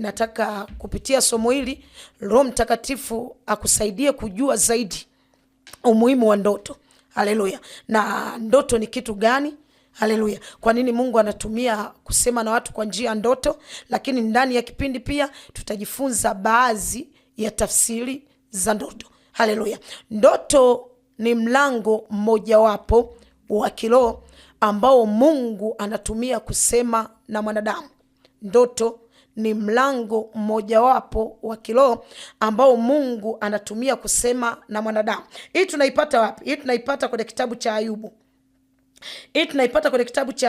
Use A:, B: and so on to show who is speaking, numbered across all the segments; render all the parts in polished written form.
A: nataka kupitia somo hili Roho Mtakatifu akusaidie kujua zaidi umuhimu wa ndoto. Haleluya. Na ndoto ni kitu gani? Haleluya. Kwa nini Mungu anatumia kusema na watu kwa njia ya ndoto? Lakini ndani ya kipindi pia tutajifunza baadhi ya tafsiri za ndoto. Haleluya. Ndoto ni mlango mmojawapo wa kiroho ambao Mungu anatumia kusema na mwanadamu. Ndoto ni mlango mmojawapo wa kiroho ambao Mungu anatumia kusema na mwanadamu. Hii tunaipata wapi? Hii tunaipata kwenye kitabu cha Ayubu.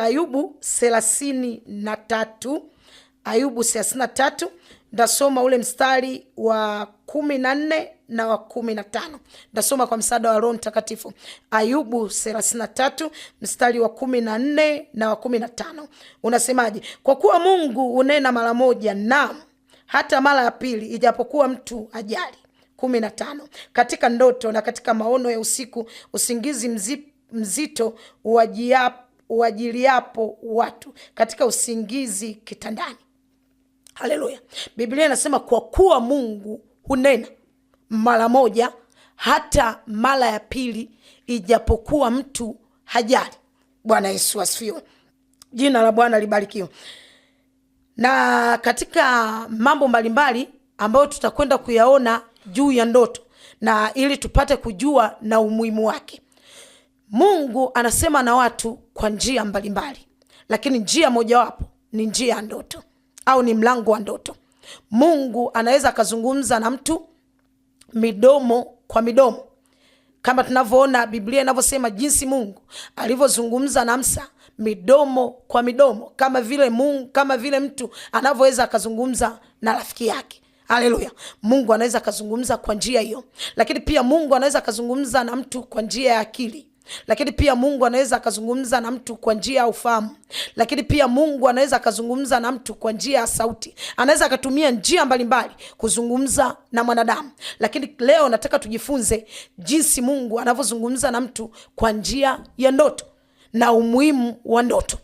A: Ayubu 33. Ayubu 33. Ndasoma ule mstari wa 14 na wa 15. Ndasoma kwa msaada wa Roho Mtakatifu. Ayubu 33 mstari wa 14 na wa 15. Unasemaje? Kwa kuwa Mungu unena mara moja, naam hata mara ya pili, ijapokuwa mtu ajali. 15. Katika ndoto na katika maono ya usiku, usingizi mzito uajiliapo watu, katika usingizi kitandani. Haleluya. Biblia inasema kwa kuwa Mungu hunena mara moja hata mara ya pili, ijapokuwa mtu hajali. Bwana Yesu asifiwe. Jina la Bwana libarikiwe. Na katika mambo mbalimbali ambayo tutakwenda kuyaona juu ya ndoto, na ili tupate kujua na umuhimu wake, Mungu anasema na watu kwa njia mbalimbali, lakini njia mojawapo ni njia ya ndoto, au ni mlango wa ndoto. Mungu anaweza akazungumza na mtu midomo kwa midomo, kama tunavyoona Biblia inavyosema jinsi Mungu alivyozungumza na Musa midomo kwa midomo, kama vile mtu anavyoweza akazungumza na rafiki yake. Haleluya. Mungu anaweza akazungumza kwa njia hiyo, lakini pia Mungu anaweza akazungumza na mtu kwa njia ya akili, lakini pia Mungu anaweza akazungumza na mtu kwa njia ya ufahamu, lakini pia Mungu anaweza akazungumza na mtu kwa njia ya sauti. Anaweza akatumia njia mbalimbali kuzungumza na mwanadamu, lakini leo nataka tujifunze jinsi Mungu anavyozungumza na mtu kwa njia ya ndoto na umuhimu wa ndoto.